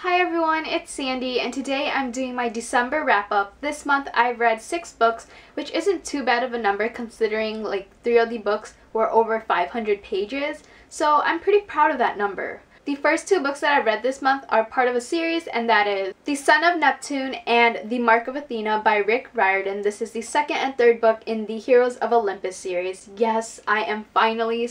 Hi everyone, it's Sandy and today I'm doing my December wrap-up. This month I've read 6 books, which isn't too bad of a number considering like 3 of the books were over 500 pages, so I'm pretty proud of that number. The first 2 books that I read this month are part of a series, and that is The Son of Neptune and The Mark of Athena by Rick Riordan. This is the second and third book in the Heroes of Olympus series. Yes, I am finally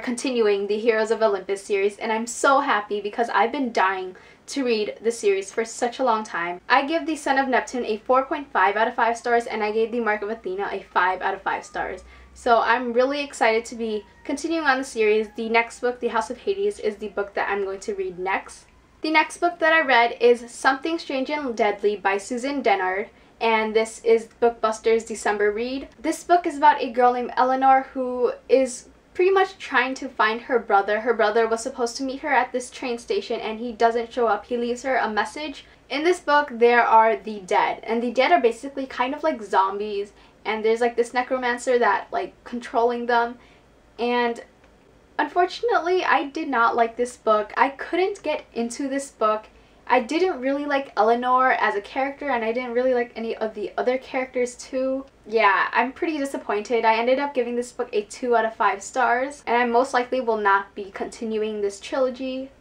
continuing the Heroes of Olympus series, and I'm so happy because I've been dying to read the series for such a long time. I give The Son of Neptune a 4.5 out of 5 stars, and I gave The Mark of Athena a 5 out of 5 stars. So I'm really excited to be continuing on the series. The next book, The House of Hades, is the book that I'm going to read next. The next book that I read is Something Strange and Deadly by Susan Dennard, and this is Bookbuster's December read. This book is about a girl named Eleanor who is pretty much trying to find her brother. Her brother was supposed to meet her at this train station and he doesn't show up. He leaves her a message. In this book there are the dead, and the dead are basically kind of like zombies, and there's like this necromancer that like controlling them. And unfortunately I did not like this book. I couldn't get into this book. I didn't really like Eleanor as a character, and I didn't really like any of the other characters too. Yeah, I'm pretty disappointed. I ended up giving this book a 2 out of 5 stars, and I most likely will not be continuing this trilogy.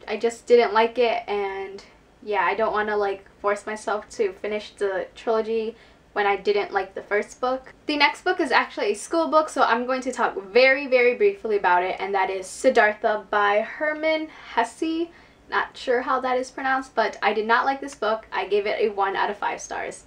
I just didn't like it, and yeah, I don't want to like force myself to finish the trilogy when I didn't like the first book. The next book is actually a school book, so I'm going to talk very briefly about it, and that is Siddhartha by Herman Hesse. Not sure how that is pronounced, but I did not like this book. I gave it a 1 out of 5 stars.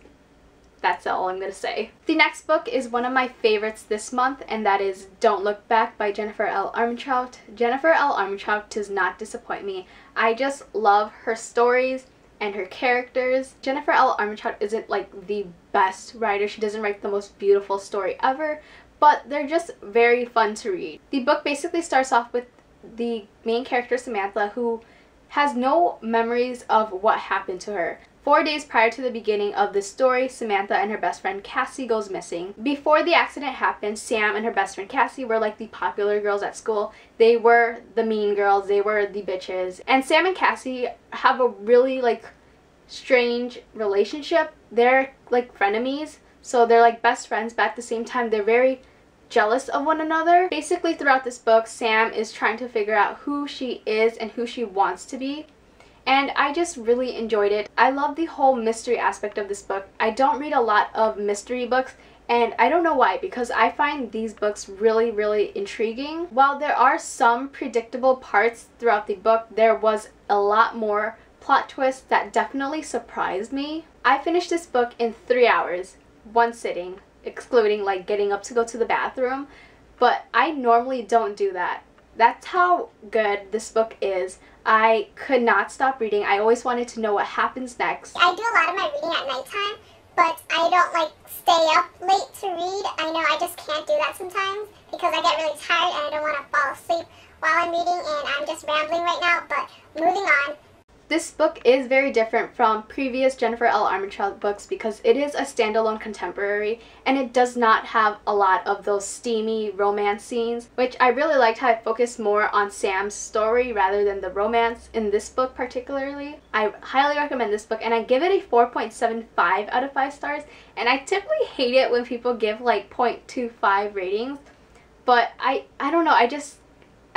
That's all I'm going to say. The next book is one of my favorites this month, and that is Don't Look Back by Jennifer L. Armentrout. Jennifer L. Armentrout does not disappoint me. I just love her stories and her characters. Jennifer L. Armentrout isn't like the best writer. She doesn't write the most beautiful story ever, but they're just very fun to read. The book basically starts off with the main character Samantha, who has no memories of what happened to her. 4 days prior to the beginning of this story, Samantha and her best friend Cassie goes missing. Before the accident happened, Sam and her best friend Cassie were like the popular girls at school. They were the mean girls, they were the bitches. And Sam and Cassie have a really like strange relationship. They're like frenemies, so they're like best friends, but at the same time they're very jealous of one another. Basically throughout this book, Sam is trying to figure out who she is and who she wants to be, and I just really enjoyed it. I love the whole mystery aspect of this book. I don't read a lot of mystery books, and I don't know why, because I find these books really intriguing. While there are some predictable parts throughout the book, there was a lot more plot twists that definitely surprised me. I finished this book in 3 hours, one sitting, excluding like getting up to go to the bathroom, but I normally don't do that. That's how good this book is. I could not stop reading. I always wanted to know what happens next. I do a lot of my reading at nighttime, but I don't like stay up late to read. I know I just can't do that sometimes because I get really tired and I don't want to fall asleep while I'm reading, and I'm just rambling right now, but moving on. This book is very different from previous Jennifer L. Armentrout books because it is a standalone contemporary, and it does not have a lot of those steamy romance scenes, which I really liked how it focused more on Sam's story rather than the romance in this book particularly. I highly recommend this book, and I give it a 4.75 out of 5 stars, and I typically hate it when people give like 0.25 ratings, but I don't know, I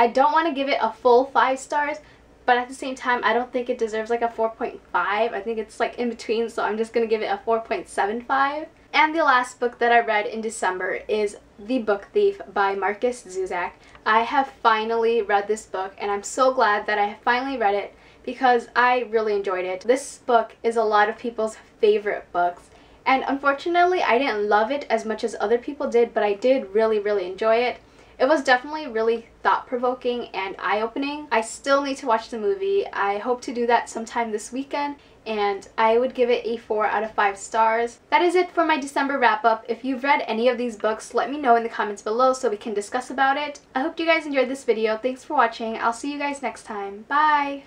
don't want to give it a full 5 stars, but at the same time, I don't think it deserves like a 4.5. I think it's like in between, so I'm just going to give it a 4.75. And the last book that I read in December is The Book Thief by Marcus Zuzak. I have finally read this book, and I'm so glad that I have finally read it because I really enjoyed it. This book is a lot of people's favorite books, and unfortunately I didn't love it as much as other people did, but I did really enjoy it. It was definitely really thought-provoking and eye-opening. I still need to watch the movie. I hope to do that sometime this weekend, and I would give it a 4 out of 5 stars. That is it for my December wrap-up. If you've read any of these books, let me know in the comments below so we can discuss about it. I hope you guys enjoyed this video. Thanks for watching. I'll see you guys next time. Bye!